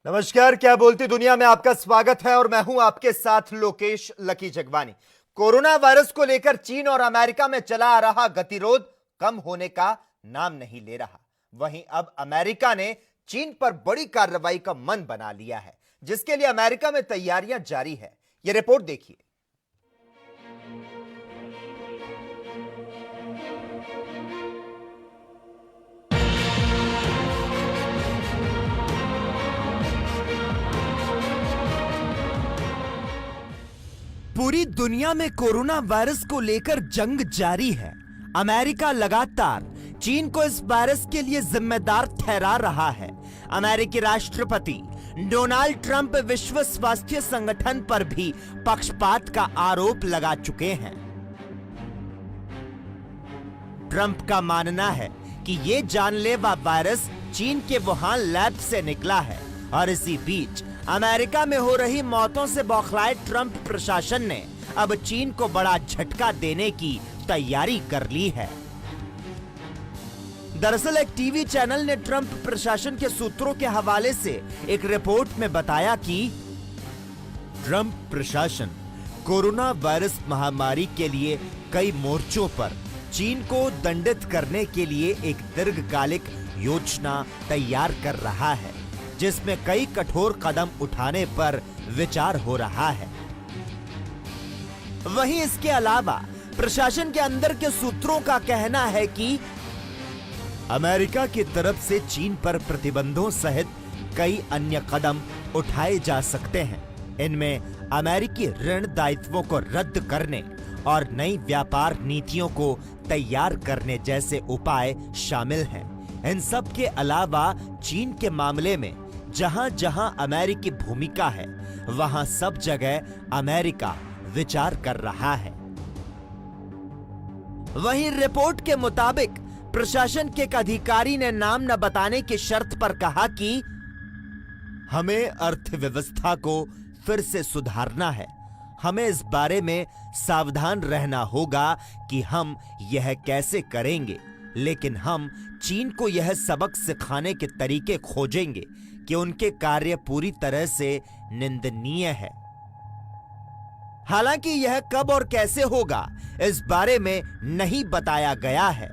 नमस्कार, क्या बोलती दुनिया में आपका स्वागत है और मैं हूं आपके साथ Lokesh lucky Jagwani. Corona virus को लेकर चीन और अमेरिका में चला आ रहा गतिरोध कम होने का नाम नहीं ले रहा। वहीं अब अमेरिका ने चीन पर बड़ी कार्रवाई का मन बना लिया है, जिसके लिए अमेरिका में तैयारियां जारी है। यह रिपोर्ट देखिए। पूरी दुनिया में कोरोना वायरस को लेकर जंग जारी है। अमेरिका लगातार चीन को इस वायरस के लिए जिम्मेदार ठहरा रहा है। अमेरिकी राष्ट्रपति डोनाल्ड ट्रंप विश्व स्वास्थ्य संगठन पर भी पक्षपात का आरोप लगा चुके हैं। ट्रंप का मानना है कि ये जानलेवा वायरस चीन के वुहान लैब से निकला है और इसी बीच अमेरिका में हो रही मौतों से बौखलाए ट्रंप प्रशासन ने अब चीन को बड़ा झटका देने की तैयारी कर ली है। दरअसल एक टीवी चैनल ने ट्रंप प्रशासन के सूत्रों के हवाले से एक रिपोर्ट में बताया कि ट्रंप प्रशासन कोरोना वायरस महामारी के लिए कई मोर्चों पर चीन को दंडित करने के लिए एक दीर्घकालिक योजना तैयार कर रहा है, जिसमें कई कठोर कदम उठाने पर विचार हो रहा है। वहीं इसके अलावा प्रशासन के अंदर के सूत्रों का कहना है कि अमेरिका की तरफ से चीन पर प्रतिबंधों सहित कई अन्य कदम उठाए जा सकते हैं। इनमें अमेरिकी ऋण दायित्वों को रद्द करने और नई व्यापार नीतियों को तैयार करने जैसे उपाय शामिल हैं। इन सब के अलावा चीन के मामले में जहां जहां अमेरिकी भूमिका है, वहां सब जगह अमेरिका विचार कर रहा है। वहीं रिपोर्ट के मुताबिक प्रशासन के एक अधिकारी ने नाम न बताने की शर्त पर कहा कि हमें अर्थव्यवस्था को फिर से सुधारना है। हमें इस बारे में सावधान रहना होगा कि हम यह कैसे करेंगे, लेकिन हम चीन को यह सबक सिखाने के तरीके खोजेंगे कि उनके कार्य पूरी तरह से निंदनीय है। हालांकि यह कब और कैसे होगा, इस बारे में नहीं बताया गया है।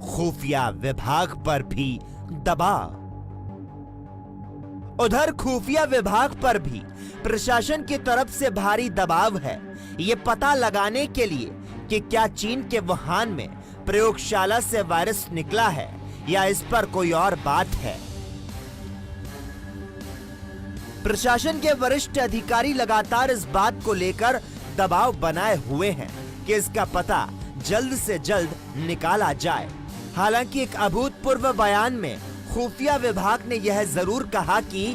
खुफिया विभाग पर भी दबाव। उधर खुफिया विभाग पर भी प्रशासन की तरफ से भारी दबाव है, यह पता लगाने के लिए कि क्या चीन के वुहान में प्रयोगशाला से वायरस निकला है या इस पर कोई और बात है। प्रशासन के वरिष्ठ अधिकारी लगातार इस बात को लेकर दबाव बनाए हुए हैं कि इसका पता जल्द से जल्द निकाला जाए। हालांकि एक अभूतपूर्व बयान में खुफिया विभाग ने यह जरूर कहा कि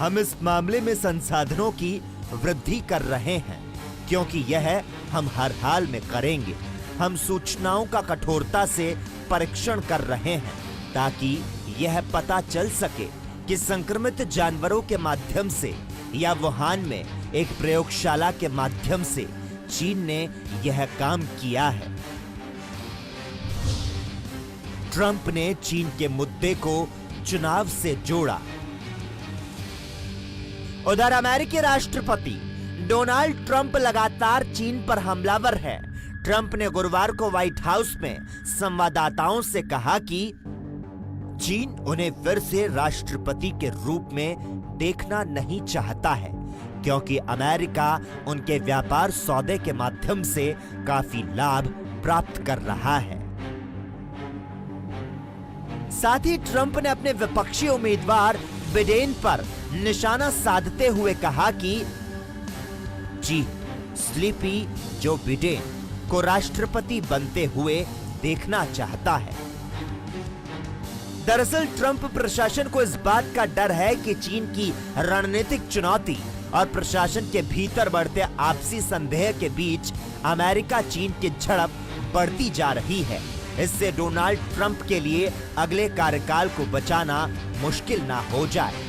हम इस मामले में संसाधनों की वृद्धि कर रहे हैं, क्योंकि यह हम हर हाल में करेंगे। हम सूचनाओं का कठोरता से परीक्षण कर रहे हैं ताकि यह पता चल सके कि संक्रमित जानवरों के माध्यम से या वुहान में एक प्रयोगशाला के माध्यम से चीन ने यह काम किया है। ट्रंप ने चीन के मुद्दे को चुनाव से जोड़ा। उधर अमेरिकी राष्ट्रपति डोनाल्ड ट्रंप लगातार चीन पर हमलावर है। ट्रंप ने गुरुवार को व्हाइट हाउस में संवाददाताओं से कहा कि चीन उन्हें फिर से राष्ट्रपति के रूप में देखना नहीं चाहता है, क्योंकि अमेरिका उनके व्यापार सौदे के माध्यम से काफी लाभ प्राप्त कर रहा है। साथ ही ट्रंप ने अपने विपक्षी उम्मीदवार बिडेन पर निशाना साधते हुए कहा कि चीन स्लीपी जो बिडेन को राष्ट्रपति बनते हुए देखना चाहता है। दरअसल ट्रंप प्रशासन को इस बात का डर है कि चीन की रणनीतिक चुनौती और प्रशासन के भीतर बढ़ते आपसी संदेह के बीच अमेरिका चीन की झड़प बढ़ती जा रही है। इससे डोनाल्ड ट्रंप के लिए अगले कार्यकाल को बचाना मुश्किल ना हो जाए।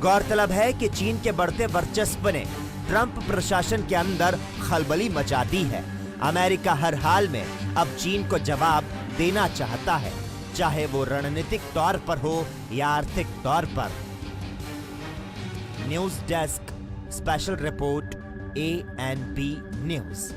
गौरतलब है कि चीन के बढ़ते वर्चस्व ने ट्रंप प्रशासन के अंदर खलबली मचा दी है। अमेरिका हर हाल में अब चीन को जवाब देना चाहता है। चाहे वो रणनीतिक तौर पर हो या आर्थिक तौर पर। News desk special report ANP news.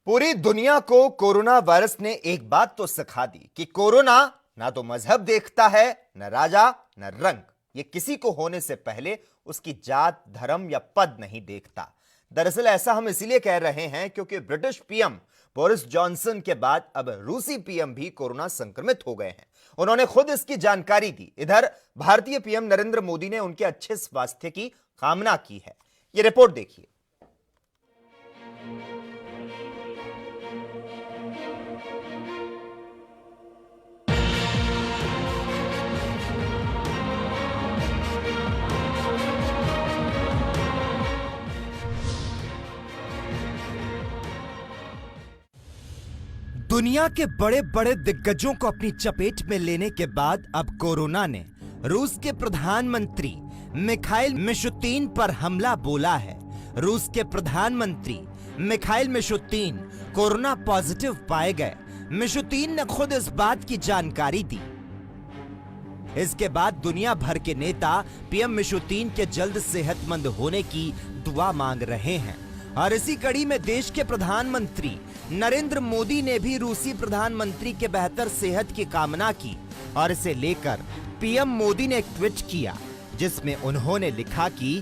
पूरी दुनिया को कोरोना वायरस ने एक बात तो सिखा दी कि कोरोना ना तो मजहब देखता है, न राजा, न रंग। ये किसी को होने से पहले उसकी जात, धर्म या पद नहीं देखता। दरअसल ऐसा हम इसीलिए कह रहे हैं क्योंकि ब्रिटिश पीएम बोरिस जॉनसन के बाद अब रूसी पीएम भी कोरोना संक्रमित हो गए हैं। उन्होंने खुद इसकी जानकारी दी। इधर भारतीय पीएम नरेंद्र मोदी ने उनके अच्छे स्वास्थ्य की कामना की है। ये रिपोर्ट देखिए। दुनिया के बड़े बड़े दिग्गजों को अपनी चपेट में लेने के बाद अब कोरोना ने रूस के प्रधानमंत्री मिखाइल मिशुतिन पर हमला बोला है। रूस के प्रधानमंत्री मिखाइल मिशुतिन कोरोना पॉजिटिव पाए गए। मिशुतिन ने खुद इस बात की जानकारी दी। इसके बाद दुनिया भर के नेता पीएम मिशुतिन के जल्द सेहतमंद होने की दुआ मांग रहे हैं। और इसी कड़ी में देश के प्रधानमंत्री नरेंद्र मोदी ने भी रूसी प्रधानमंत्री के बेहतर सेहत की कामना की और इसे लेकर पीएम मोदी ने एक ट्वीट किया जिसमें उन्होंने लिखा कि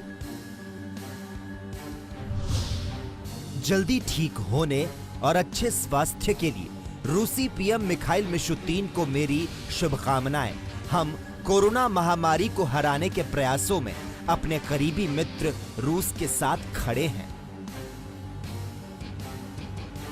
जल्दी ठीक होने और अच्छे स्वास्थ्य के लिए रूसी पीएम मिखाइल मिशुतिन को मेरी शुभकामनाएं। हम कोरोना महामारी को हराने के प्रयासों में अपने करीबी मित्र रूस के साथ खड़े हैं।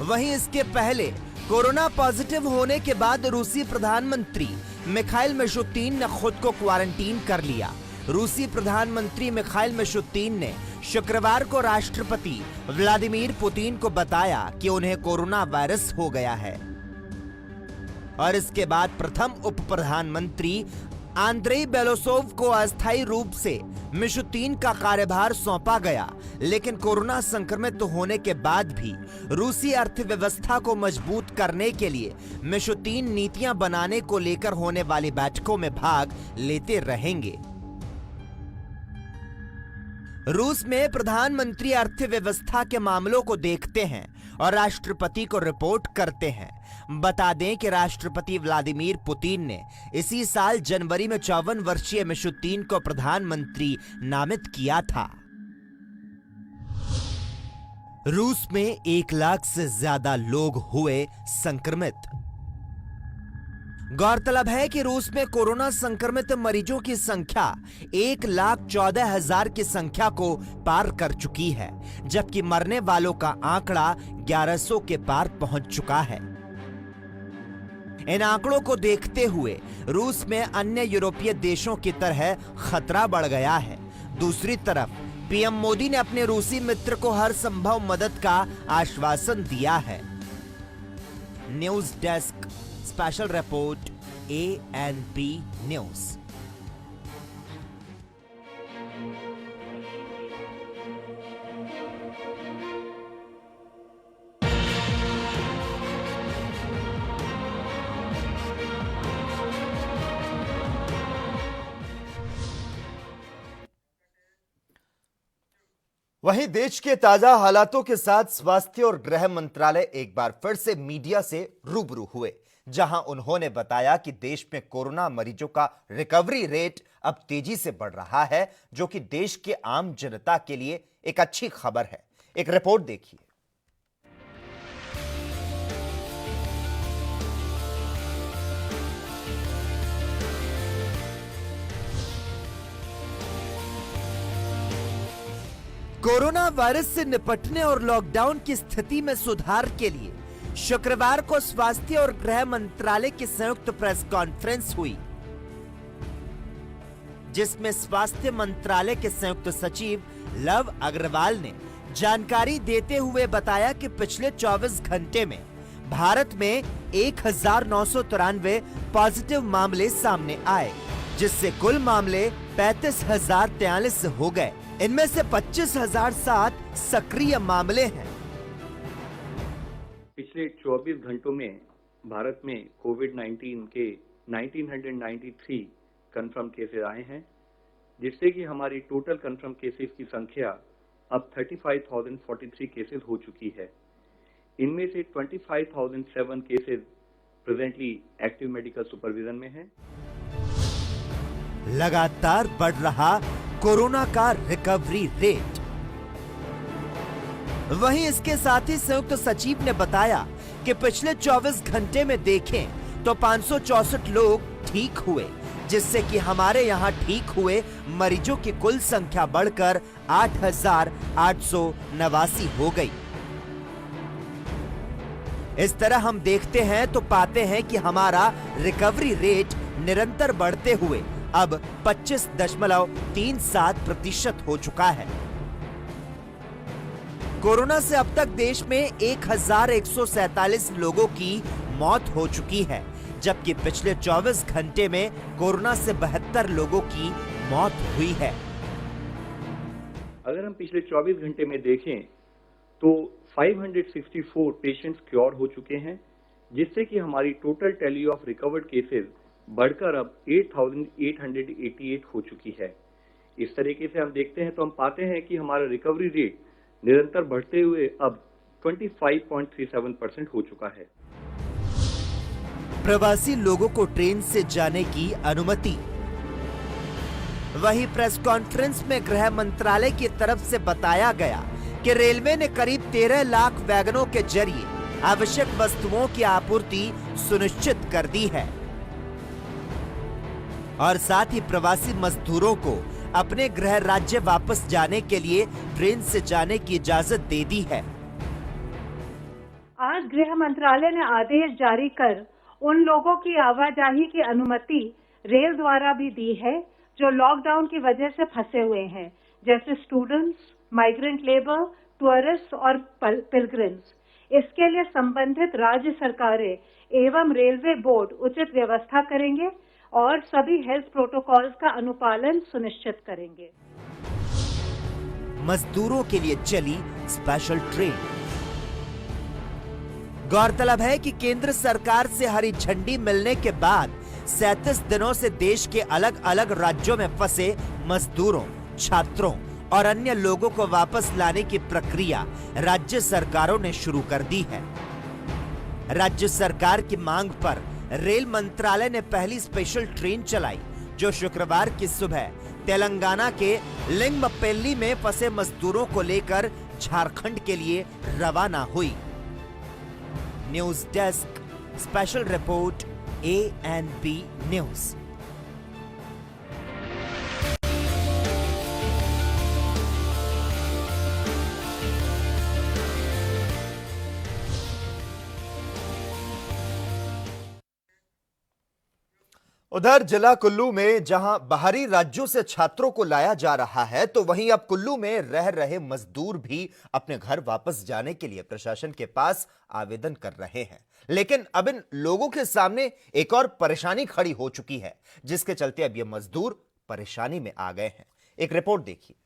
वहीं इसके पहले कोरोना पॉजिटिव होने के बाद रूसी प्रधानमंत्री मिखाइल मिशुतिन ने खुद को क्वारंटीन कर लिया। रूसी प्रधानमंत्री मिखाइल मिशुतिन ने शुक्रवार को राष्ट्रपति व्लादिमीर पुतिन को बताया कि उन्हें कोरोना वायरस हो गया है और इसके बाद प्रथम उप प्रधानमंत्री आंद्रेई बेलोसोव को अस्थायी रूप से मिशुतिन का कार्यभार सौंपा गया। लेकिन कोरोना संक्रमित होने के बाद भी रूसी अर्थव्यवस्था को मजबूत करने के लिए मिशुतिन नीतियां बनाने को लेकर होने वाली बैठकों में भाग लेते रहेंगे। रूस में प्रधानमंत्री अर्थव्यवस्था के मामलों को देखते हैं और राष्ट्रपति को रिपोर्ट करते हैं। बता दें कि राष्ट्रपति व्लादिमीर पुतिन ने इसी साल जनवरी में 54 वर्षीय मिशुतिन को प्रधानमंत्री नामित किया था। रूस में 1 लाख से ज्यादा लोग हुए संक्रमित। गौरतलब है कि रूस में कोरोना संक्रमित मरीजों की संख्या 1,14,000 की संख्या को पार कर चुकी है, जबकि मरने वालों का आंकड़ा 1100 के पार पहुंच चुका है। इन आंकड़ों को देखते हुए रूस में अन्य यूरोपीय देशों की तरह खतरा बढ़ गया है। दूसरी तरफ पीएम मोदी ने अपने रूसी मित्र को हर संभव मदद का आश्वासन दिया है। News desk special report ANP news. वहीं देश के ताजा हालातों के साथ स्वास्थ्य और गृह मंत्रालय एक बार फिर से मीडिया से रूबरू हुए, जहां उन्होंने बताया कि देश में कोरोना मरीजों का रिकवरी रेट अब तेजी से बढ़ रहा है, जो कि देश के आम जनता के लिए एक अच्छी खबर है। एक रिपोर्ट देखिए। कोरोना वायरस से निपटने और लॉकडाउन की स्थिति में सुधार के लिए शुक्रवार को स्वास्थ्य और गृह मंत्रालय की संयुक्त प्रेस कॉन्फ्रेंस हुई, जिसमें स्वास्थ्य मंत्रालय के संयुक्त सचिव लव अग्रवाल ने जानकारी देते हुए बताया कि पिछले 24 घंटे में भारत में 1993 पॉजिटिव मामले सामने आए, जिससे कुल मामले 35,043 हो गए। इनमें से 25,007 सक्रिय मामले हैं। पिछले 24 घंटों में भारत में कोविड-19 के 1993 कंफर्म केसेस आए हैं, जिससे कि हमारी टोटल कंफर्म केसेस की संख्या अब 35,043 केसेस हो चुकी है। इनमें से 25,007 cases presently active medical supervision में हैं। लगातार बढ़ रहा कोरोना का रिकवरी रेट। वहीं इसके साथ ही संयुक्त सचिव ने बताया कि पिछले 24 घंटे में देखें तो 564 लोग ठीक हुए, जिससे कि हमारे यहां ठीक हुए मरीजों की कुल संख्या बढ़कर 8,889 हो गई। इस तरह हम देखते हैं तो पाते हैं कि हमारा रिकवरी रेट निरंतर बढ़ते हुए अब 25.37% हो चुका है। कोरोना से अब तक देश में 1,147 लोगों की मौत हो चुकी है, जबकि पिछले 24 घंटे में कोरोना से 72 लोगों की मौत हुई है। अगर हम पिछले 24 घंटे में देखें तो 564 पेशेंट्स क्योर हो चुके हैं, जिससे कि हमारी total tally of recovered cases बढ़कर अब 8,888 हो चुकी है। इस तरीके से हम देखते हैं तो हम पाते हैं कि हमारा रिकवरी रेट निरंतर बढ़ते हुए अब 25.37% हो चुका है। प्रवासी लोगों को ट्रेन से जाने की अनुमति। वहीं प्रेस कॉन्फ्रेंस में गृह मंत्रालय की तरफ से बताया गया कि रेलवे ने करीब 13 लाख वैगनों के जरिए आवश्यक वस्तुओं की आपूर्ति सुनिश्चित कर दी है और साथ ही प्रवासी मजदूरों को अपने गृह राज्य वापस जाने के लिए ट्रेन से जाने की इजाजत दे दी है। आज गृह मंत्रालय ने आदेश जारी कर उन लोगों की आवाजाही की अनुमति रेल द्वारा भी दी है जो लॉकडाउन की वजह से फंसे हुए हैं, जैसे स्टूडेंट्स, माइग्रेंट लेबर, टूरिस्ट और पिलग्रिम्स। इसके लिए संबंधित राज्य सरकारें एवं रेलवे बोर्ड उचित व्यवस्था करेंगे और सभी हेल्थ प्रोटोकॉल्स का अनुपालन सुनिश्चित करेंगे। मजदूरों के लिए चली स्पेशल ट्रेन। गौरतलब है कि केंद्र सरकार से हरी झंडी मिलने के बाद 37 दिनों से देश के अलग अलग राज्यों में फंसे मजदूरों, छात्रों और अन्य लोगों को वापस लाने की प्रक्रिया राज्य सरकारों ने शुरू कर दी है। राज्य सरकार की मांग पर रेल मंत्रालय ने पहली स्पेशल ट्रेन चलाई, जो शुक्रवार की सुबह तेलंगाना के लिंगमपेल्ली में फंसे मजदूरों को लेकर झारखंड के लिए रवाना हुई। News desk special report ANP news. उधर जिला कुल्लू में जहां बाहरी राज्यों से छात्रों को लाया जा रहा है, तो वहीं अब कुल्लू में रह रहे मजदूर भी अपने घर वापस जाने के लिए प्रशासन के पास आवेदन कर रहे हैं। लेकिन अब इन लोगों के सामने एक और परेशानी खड़ी हो चुकी है, जिसके चलते अब ये मजदूर परेशानी में आ गए हैं। एक रिपोर्ट देखिए।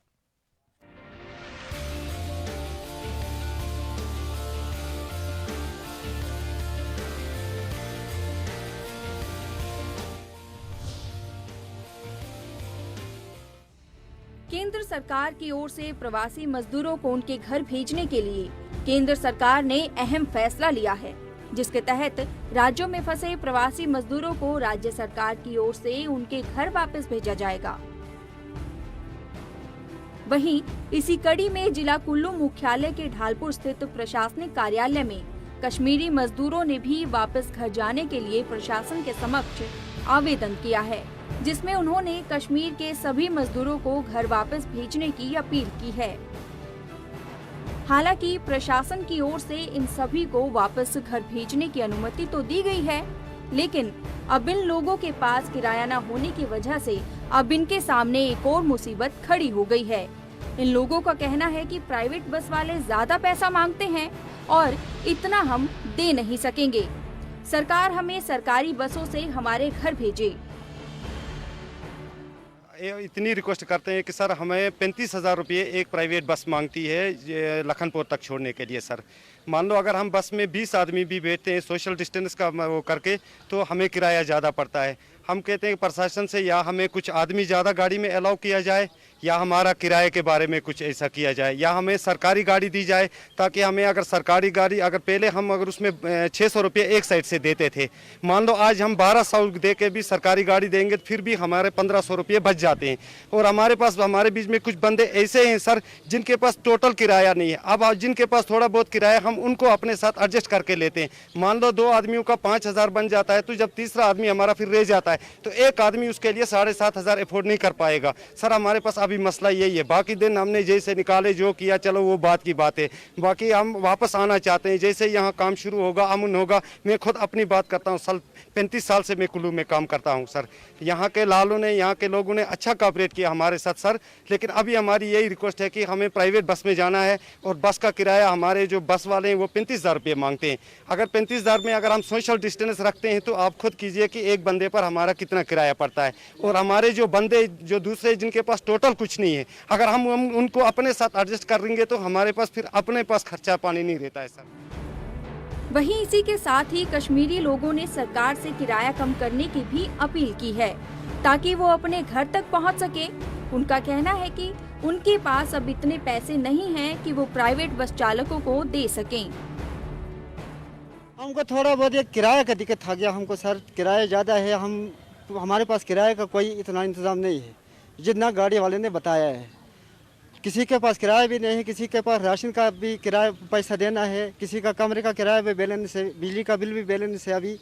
केंद्र सरकार की ओर से प्रवासी मजदूरों को उनके घर भेजने के लिए केंद्र सरकार ने अहम फैसला लिया है, जिसके तहत राज्यों में फंसे प्रवासी मजदूरों को राज्य सरकार की ओर से उनके घर वापस भेजा जाएगा। वहीं इसी कड़ी में जिला कुल्लू मुख्यालय के ढालपुर स्थित प्रशासनिक कार्यालय में कश्मीरी मजदूरों ने भी वापस घर जाने के लिए प्रशासन के समक्ष आवेदन किया है, जिसमें उन्होंने कश्मीर के सभी मजदूरों को घर वापस भेजने की अपील की है। हालांकि प्रशासन की ओर से इन सभी को वापस घर भेजने की अनुमति तो दी गई है, लेकिन अब इन लोगों के पास किराया न होने की वजह से अब इनके सामने एक और मुसीबत खड़ी हो गई है। इन लोगों का कहना है कि प्राइवेट बस वाले ज्यादा पैसा मांगते हैं और इतना हम दे नहीं सकेंगे। सरकार हमें सरकारी बसों से हमारे घर भेजे। इतनी रिक्वेस्ट करते हैं कि सर हमें 35,000 रुपये एक प्राइवेट बस मांगती है ये लखनपुर तक छोड़ने के लिए। सर मान लो अगर हम बस में 20 आदमी भी बैठते हैं सोशल डिस्टेंस का वो करके तो हमें किराया ज़्यादा पड़ता है। हम कहते हैं कि प्रशासन से या हमें कुछ आदमी ज़्यादा गाड़ी में अलाउ किया जाए या हमारा किराए के बारे में कुछ ऐसा किया जाए या हमें सरकारी गाड़ी दी जाए, ताकि हमें अगर सरकारी गाड़ी अगर पहले हम अगर उसमें 600 रुपये एक साइड से देते थे, मान लो आज हम 1200 दे के भी सरकारी गाड़ी देंगे फिर भी हमारे 1500 रुपये बच जाते हैं। और हमारे पास हमारे बीच में कुछ बंदे ऐसे हैं सर जिनके पास टोटल किराया नहीं है। अब जिनके पास थोड़ा बहुत किराया हम उनको अपने साथ एडजस्ट करके लेते हैं। मान लो 2 आदमियों का 5,000 बन जाता है, तो जब तीसरा आदमी हमारा फिर रह जाता है तो एक आदमी उसके लिए 7,500 अफोर्ड नहीं कर पाएगा। सर हमारे पास अभी मसला यही है। बाकी दिन हमने जैसे निकाले जो किया चलो वो बात की बात है, बाकी हम वापस आना चाहते हैं। जैसे यहाँ काम शुरू होगा अमन होगा। मैं खुद अपनी बात करता हूँ, 35 साल से मैं कुल्लू में काम करता हूँ सर। यहाँ के लालों ने यहाँ के लोगों ने अच्छा कोऑपरेट किया हमारे साथ सर। लेकिन अभी हमारी यही रिक्वेस्ट है कि हमें प्राइवेट बस में जाना है और बस का किराया हमारे जो बस वाले हैं वो 35,000 रुपये मांगते हैं। अगर 35,000 में अगर हम सोशल डिस्टेंस रखते हैं तो आप खुद कीजिए कि एक बंदे पर हमारा कितना किराया पड़ता है। और हमारे जो बंदे जो दूसरे जिनके पास टोटल कुछ नहीं है, अगर हम उनको अपने साथ एडजस्ट करेंगे तो हमारे पास फिर अपने पास खर्चा पानी नहीं रहता है सर। वहीं इसी के साथ ही कश्मीरी लोगों ने सरकार से किराया कम करने की भी अपील की है ताकि वो अपने घर तक पहुंच सके। उनका कहना है कि उनके पास अब इतने पैसे नहीं हैं कि वो प्राइवेट बस चालकों को दे सकें। हमको थोड़ा बहुत एक किराए का दिक्कत था गया हमको सर, किराया ज़्यादा है। हमारे पास किराए का कोई इतना इंतज़ाम नहीं है जितना गाड़ी वाले ने बताया है। किसी के पास किराया भी नहीं है, किसी के पास राशन का भी किराया पैसा देना है, किसी का कमरे का किराया भी बैलेंस है, बिजली का बिल भी बैलेंस है, अभी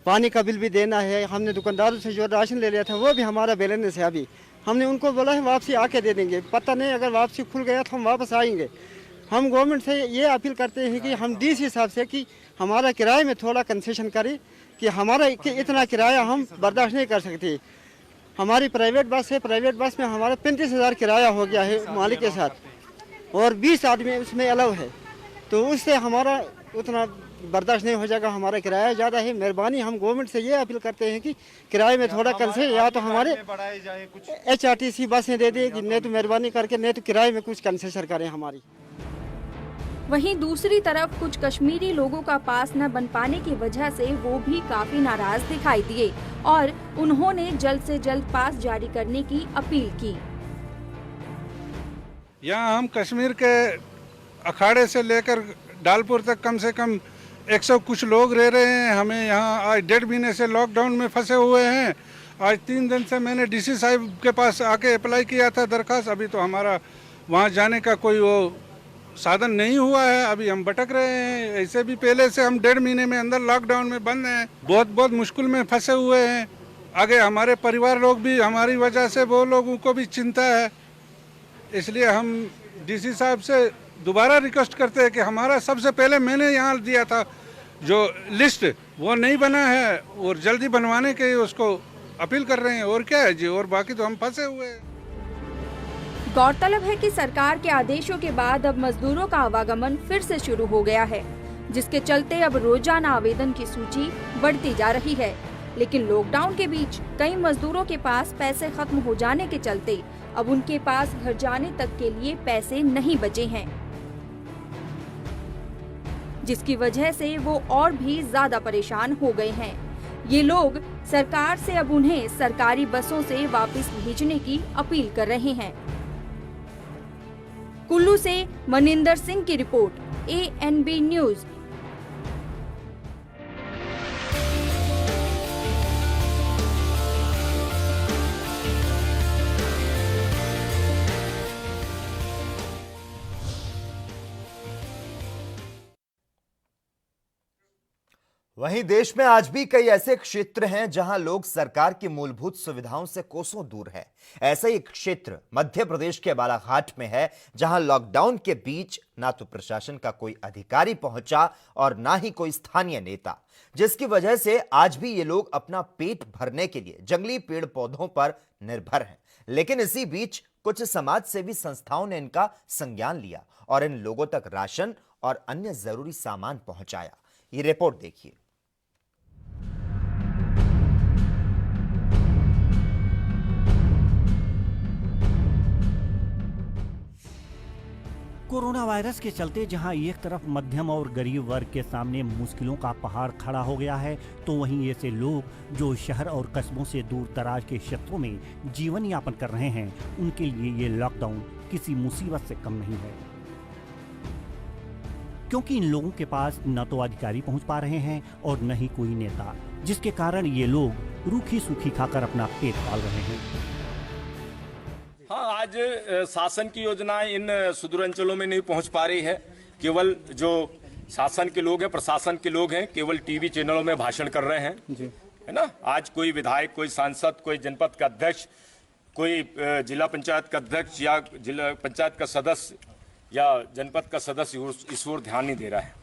पानी का बिल भी देना है। हमने दुकानदारों से जो राशन ले लिया था वो भी हमारा बैलेंस है। अभी हमने उनको बोला है वापसी आके दे देंगे, पता नहीं अगर वापसी खुल गया तो हम वापस आएंगे। हम गवर्नमेंट से ये अपील करते हैं कि हम डीसी साहब से कि हमारा किराए में थोड़ा कंसेशन करें कि हमारा इतना किराया हम बर्दाश्त नहीं कर सकते। हमारी प्राइवेट बस है, प्राइवेट बस में हमारा 35,000 किराया हो गया है मालिक के साथ और 20 आदमी उसमें अलाउ है, तो उससे हमारा उतना बर्दाश्त नहीं हो जाएगा। हमारा किराया ज़्यादा है। मेहरबानी हम गवर्नमेंट से ये अपील करते हैं कि किराए में थोड़ा कंसेशन या तो हमारे HRTC बसें दे दें, नहीं तो मेहरबानी करके नहीं तो किराए में कुछ कंसेशन करें हमारी। वहीं दूसरी तरफ कुछ कश्मीरी लोगों का पास न बन पाने की वजह से वो भी काफी नाराज दिखाई दिए और उन्होंने जल्द से जल्द पास जारी करने की अपील की। यहाँ हम कश्मीर के अखाड़े से लेकर डालपुर तक कम से कम 100 कुछ लोग रह रहे हैं। हमें यहाँ आज 1.5 महीने से लॉकडाउन में फंसे हुए हैं। आज 3 दिन से मैंने डीसी साहब के पास आके अप्लाई किया था दरखास्त, अभी तो हमारा वहाँ जाने का कोई वो साधन नहीं हुआ है। अभी हम भटक रहे हैं। ऐसे भी पहले से हम 1.5 महीने में अंदर लॉकडाउन में बंद हैं, बहुत मुश्किल में फंसे हुए हैं। आगे हमारे परिवार लोग भी हमारी वजह से वो लोगों को भी चिंता है, इसलिए हम डीसी साहब से दोबारा रिक्वेस्ट करते हैं कि हमारा सबसे पहले मैंने यहाँ दिया था जो लिस्ट वो नहीं बना है और जल्दी बनवाने के उसको अपील कर रहे हैं। और क्या है जी, और बाकी तो हम फंसे हुए हैं। गौरतलब है कि सरकार के आदेशों के बाद अब मजदूरों का आवागमन फिर से शुरू हो गया है, जिसके चलते अब रोजाना आवेदन की सूची बढ़ती जा रही है। लेकिन लॉकडाउन के बीच कई मजदूरों के पास पैसे खत्म हो जाने के चलते अब उनके पास घर जाने तक के लिए पैसे नहीं बचे हैं, जिसकी वजह से वो और भी ज्यादा परेशान हो गए हैं। ये लोग सरकार से अब उन्हें सरकारी बसों से वापस भेजने की अपील कर रहे हैं। कुल्लू से मनिंदर सिंह की रिपोर्ट, ANB न्यूज। वहीं देश में आज भी कई ऐसे क्षेत्र हैं जहां लोग सरकार की मूलभूत सुविधाओं से कोसों दूर हैं। ऐसा ही एक क्षेत्र मध्य प्रदेश के बालाघाट में है, जहां लॉकडाउन के बीच ना तो प्रशासन का कोई अधिकारी पहुंचा और ना ही कोई स्थानीय नेता, जिसकी वजह से आज भी ये लोग अपना पेट भरने के लिए जंगली पेड़ पौधों पर निर्भर हैं। लेकिन इसी बीच कुछ समाज सेवी संस्थाओं ने इनका संज्ञान लिया और इन लोगों तक राशन और अन्य जरूरी सामान पहुंचाया। ये रिपोर्ट देखिए। कोरोना वायरस के चलते जहां एक तरफ मध्यम और गरीब वर्ग के सामने मुश्किलों का पहाड़ खड़ा हो गया है, तो वहीं ऐसे लोग जो शहर और कस्बों से दूर दराज के क्षेत्रों में जीवन यापन कर रहे हैं, उनके लिए ये लॉकडाउन किसी मुसीबत से कम नहीं है। क्योंकि इन लोगों के पास न तो अधिकारी पहुंच पा रहे हैं और न ही कोई नेता, जिसके कारण ये लोग रूखी सूखी खाकर अपना पेट पाल रहे हैं। हाँ, आज शासन की योजनाएं इन सुदूर अंचलों में नहीं पहुंच पा रही है। केवल जो शासन के लोग हैं, प्रशासन के लोग हैं, केवल टीवी चैनलों में भाषण कर रहे हैं जी, है ना। आज कोई विधायक, कोई सांसद, कोई जनपद का अध्यक्ष, कोई जिला पंचायत का अध्यक्ष या जिला पंचायत का सदस्य या जनपद का सदस्य इस ओर ध्यान नहीं दे रहा है।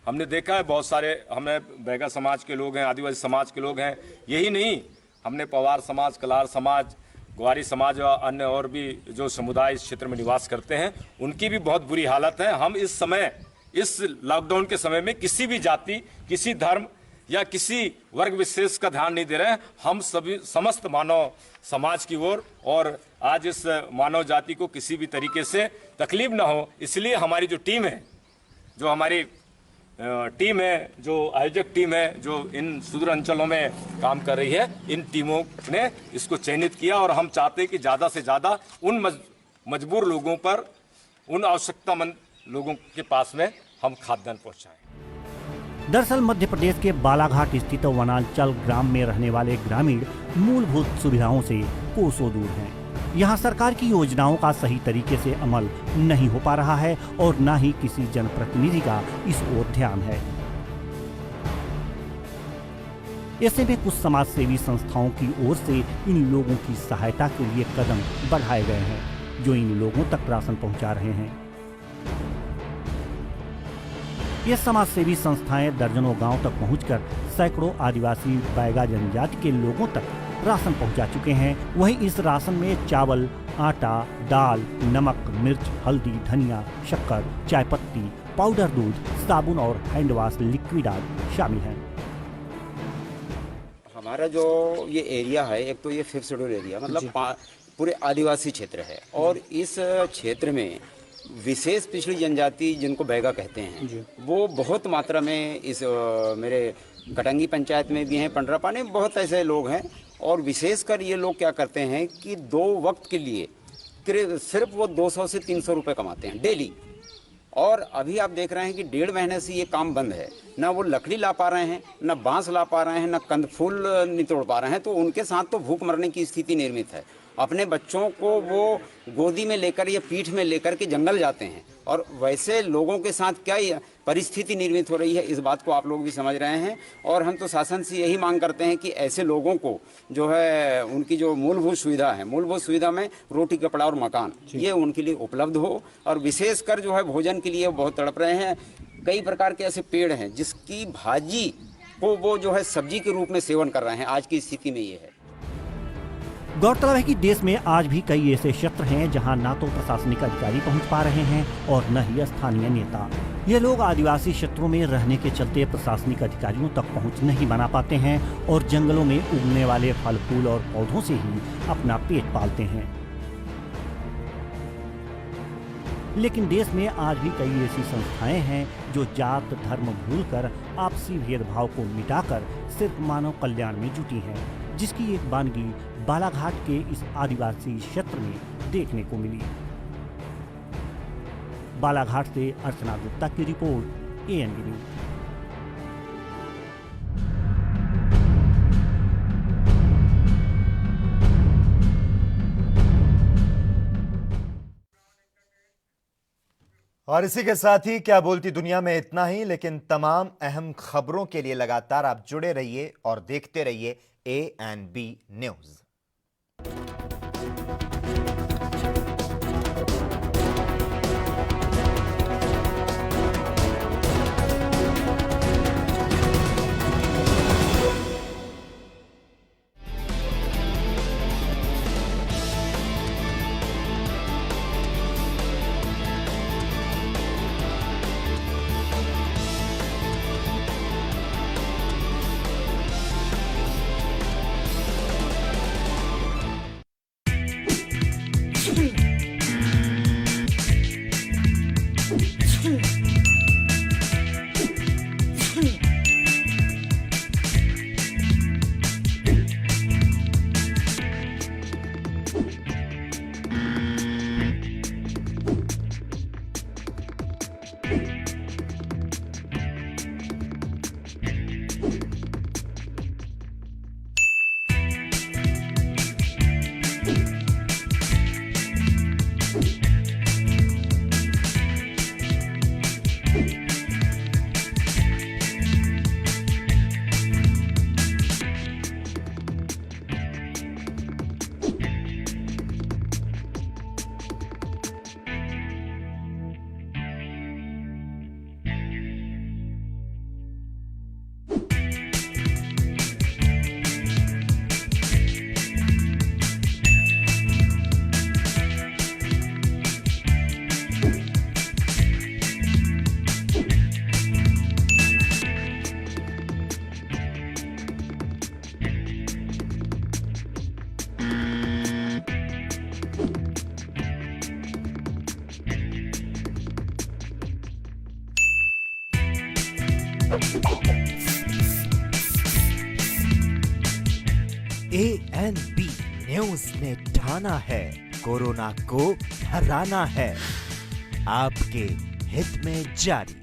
हमने देखा है बहुत सारे, हमें बैगा समाज के लोग हैं, आदिवासी समाज के लोग हैं, यही नहीं, हमने पवार समाज, कलार समाज, ग्वारी समाज और अन्य और भी जो समुदाय इस क्षेत्र में निवास करते हैं, उनकी भी बहुत बुरी हालत है। हम इस समय, इस लॉकडाउन के समय में किसी भी जाति, किसी धर्म या किसी वर्ग विशेष का ध्यान नहीं दे रहे हैं। हम सभी समस्त मानव समाज की ओर, और आज इस मानव जाति को किसी भी तरीके से तकलीफ ना हो, इसलिए हमारी जो टीम है, जो हमारी टीम है, जो आयोजक टीम है, जो इन सुदूर अंचलों में काम कर रही है, इन टीमों ने इसको चयनित किया। और हम चाहते हैं कि ज़्यादा से ज़्यादा उन मजबूर लोगों पर, उन आवश्यकतामंद लोगों के पास में हम खाद्यान्न पहुंचाएं। दरअसल मध्य प्रदेश के बालाघाट स्थित वनांचल ग्राम में रहने वाले ग्रामीण मूलभूत सुविधाओं से कोसों दूर हैं। यहाँ सरकार की योजनाओं का सही तरीके से अमल नहीं हो पा रहा है और न ही किसी जनप्रतिनिधि का इस ओर ध्यान है। ऐसे में कुछ समाज सेवी संस्थाओं की ओर से इन लोगों की सहायता के लिए कदम बढ़ाए गए हैं, जो इन लोगों तक राशन पहुंचा रहे हैं। ये समाज सेवी संस्थाएं दर्जनों गांव तक पहुंचकर सैकड़ों आदिवासी बैगा जनजाति के लोगों तक राशन पहुंचा चुके हैं। वहीं इस राशन में चावल, आटा, दाल, नमक, मिर्च, हल्दी, धनिया, शक्कर, चाय पत्ती, पाउडर दूध, साबुन और हैंड वॉश लिक्विड आदि शामिल हैं। हमारा जो ये एरिया है, एक तो ये 5th शेड्यूल एरिया, मतलब पूरे आदिवासी क्षेत्र है, और इस क्षेत्र में विशेष पिछड़ी जनजाति जिनको बैगा कहते हैं, वो बहुत मात्रा में इस मेरे कटंगी पंचायत में भी हैं, पंडरापानी में बहुत ऐसे लोग हैं। और विशेषकर ये लोग क्या करते हैं कि 2 वक्त के लिए सिर्फ वो 200 से 300 रुपये कमाते हैं डेली। और अभी आप देख रहे हैं कि 1.5 महीने से ये काम बंद है, ना वो लकड़ी ला पा रहे हैं, ना बांस ला पा रहे हैं, ना कंदफूल नितोड़ पा रहे हैं। तो उनके साथ तो भूख मरने की स्थिति निर्मित है। अपने बच्चों को वो गोदी में लेकर या पीठ में लेकर के जंगल जाते हैं, और वैसे लोगों के साथ क्या परिस्थिति निर्मित हो रही है, इस बात को आप लोग भी समझ रहे हैं। और हम तो शासन से यही मांग करते हैं कि ऐसे लोगों को जो है उनकी जो मूलभूत सुविधा है, मूलभूत सुविधा में रोटी, कपड़ा और मकान, ये उनके लिए उपलब्ध हो। और विशेषकर जो है भोजन के लिए बहुत तड़प रहे हैं। कई प्रकार के ऐसे पेड़ हैं जिसकी भाजी को वो जो है सब्जी के रूप में सेवन कर रहे हैं। आज की स्थिति में ये है। गौरतलब है कि देश में आज भी कई ऐसे क्षेत्र हैं जहां ना तो प्रशासनिक अधिकारी पहुंच पा रहे हैं और न ही स्थानीय नेता। ये लोग आदिवासी क्षेत्रों में रहने के चलते प्रशासनिक अधिकारियों तक पहुंच नहीं बना पाते हैं और जंगलों में उगने वाले फल फूल और पौधों से ही अपना पेट पालते हैं। लेकिन देश में आज भी कई ऐसी संस्थाएं हैं जो जात धर्म भूलकर आपसी भेदभाव को मिटाकर सिर्फ मानव कल्याण में जुटी हैं, जिसकी एक वानगी बालाघाट के इस आदिवासी क्षेत्र में देखने को मिली। बालाघाट से अर्चना गुप्ता की रिपोर्ट, ANB न्यूज। और इसी के साथ ही क्या बोलती दुनिया में इतना ही, लेकिन तमाम अहम खबरों के लिए लगातार आप जुड़े रहिए और देखते रहिए ANB न्यूज। ANB न्यूज ने ठाना है, कोरोना को हराना है। आपके हित में जारी।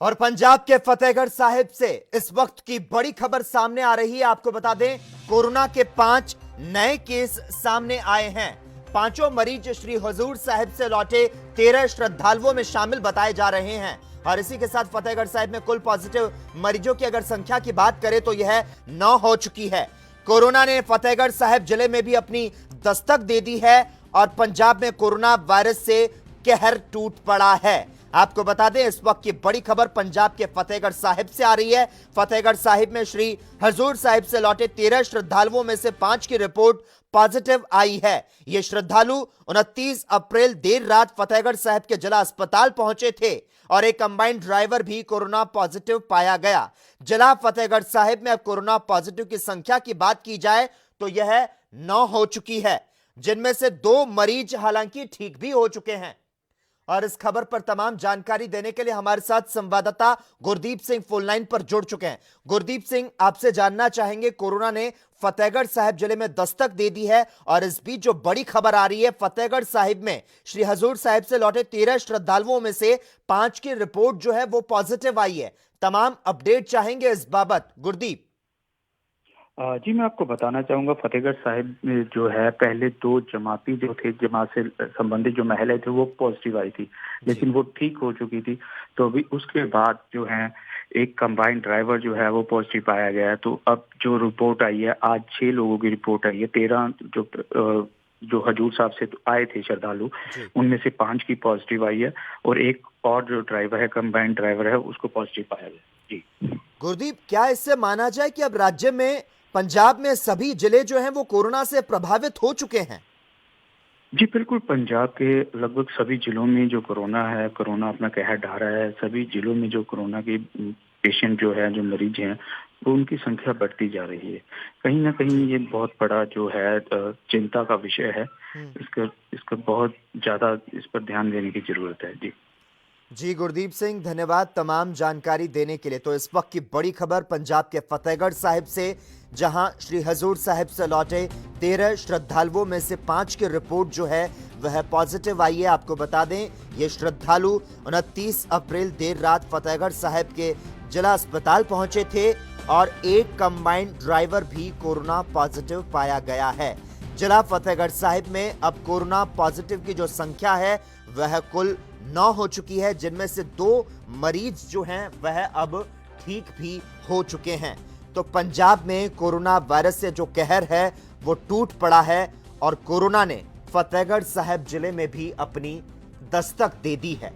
और पंजाब के फतेहगढ़ साहिब से इस वक्त की बड़ी खबर सामने आ रही है। आपको बता दें, कोरोना के 5 नए केस सामने आए हैं। पांचों मरीज श्री हजूर साहिब से लौटे 13 श्रद्धालुओं में शामिल बताए जा रहे हैं। और इसी के साथ फतेहगढ़ साहिब में कुल पॉजिटिव मरीजों की अगर संख्या की बात करें तो यह 9 हो चुकी है। कोरोना ने फतेहगढ़ साहिब जिले में भी अपनी दस्तक दे दी है और पंजाब में कोरोना वायरस से कहर टूट पड़ा है। आपको बता दें, इस वक्त की बड़ी खबर पंजाब के फतेहगढ़ साहिब से आ रही है। फतेहगढ़ साहिब में श्री हजूर साहिब से लौटे 13 श्रद्धालुओं में से 5 की रिपोर्ट पॉजिटिव आई है। ये श्रद्धालु 29 अप्रैल देर रात फतेहगढ़ साहिब के जिला अस्पताल पहुंचे थे और एक कंबाइंड ड्राइवर भी कोरोना पॉजिटिव पाया गया। जिला फतेहगढ़ साहिब में अब कोरोना पॉजिटिव की संख्या की बात की जाए तो यह 9 हो चुकी है, जिनमें से 2 मरीज हालांकि ठीक भी हो चुके हैं। और इस खबर पर तमाम जानकारी देने के लिए हमारे साथ संवाददाता गुरदीप सिंह फोन लाइन पर जुड़ चुके हैं। गुरदीप सिंह, आपसे जानना चाहेंगे, कोरोना ने फतेहगढ़ साहिब जिले में दस्तक दे दी है और इस बीच जो बड़ी खबर आ रही है, फतेहगढ़ साहिब में श्री हजूर साहिब से लौटे 13 श्रद्धालुओं में से 5 की रिपोर्ट जो है वो पॉजिटिव आई है। तमाम अपडेट चाहेंगे इस बाबत, गुरदीप। जी, मैं आपको बताना चाहूँगा, फतेहगढ़ साहिब में जो है पहले 2 जमाती जो थे, जमात से संबंधित जो महिलाएं थी वो पॉजिटिव आई थी, लेकिन वो ठीक हो चुकी थी। तो अभी उसके बाद जो है एक कंबाइंड ड्राइवर जो है वो पॉजिटिव पाया गया है। तो अब जो रिपोर्ट आई है, आज 6 लोगों की रिपोर्ट आई है। 13 जो हजूर साहब से आए थे श्रद्धालु, उनमें से 5 की पॉजिटिव आई है और एक और जो ड्राइवर है, कंबाइंड ड्राइवर है, उसको पॉजिटिव पाया गया। जी गुरदीप, क्या इससे माना जाए कि अब राज्य में, पंजाब में सभी जिले जो हैं वो कोरोना से प्रभावित हो चुके हैं? जी बिल्कुल, पंजाब के लगभग सभी जिलों में जो कोरोना है, कोरोना अपना कहर ढा रहा है। सभी जिलों में जो कोरोना के पेशेंट जो है, जो मरीज हैं, वो उनकी संख्या बढ़ती जा रही है। कहीं ना कहीं ये बहुत बड़ा जो है चिंता का विषय है। इसका बहुत ज्यादा इस पर ध्यान देने की जरूरत है। जी गुरदीप सिंह, धन्यवाद तमाम जानकारी देने के लिए। तो इस वक्त की बड़ी खबर पंजाब के फतेहगढ़ साहिब से, जहां श्री हजूर साहिब से लौटे 13 श्रद्धालुओं में से 5 की रिपोर्ट जो है वह पॉजिटिव आई है। आपको बता दें, ये श्रद्धालु 29 अप्रैल देर रात फतेहगढ़ साहिब के जिला अस्पताल पहुंचे थे और एक कंबाइंड ड्राइवर भी कोरोना पॉजिटिव पाया गया है। जिला फतेहगढ़ साहिब में अब कोरोना पॉजिटिव की जो संख्या है वह कुल 9 हो चुकी है, जिनमें से 2 मरीज जो हैं वह अब ठीक भी हो चुके हैं। तो पंजाब में कोरोना वायरस से जो कहर है वो टूट पड़ा है और कोरोना ने फतेहगढ़ साहिब जिले में भी अपनी दस्तक दे दी है।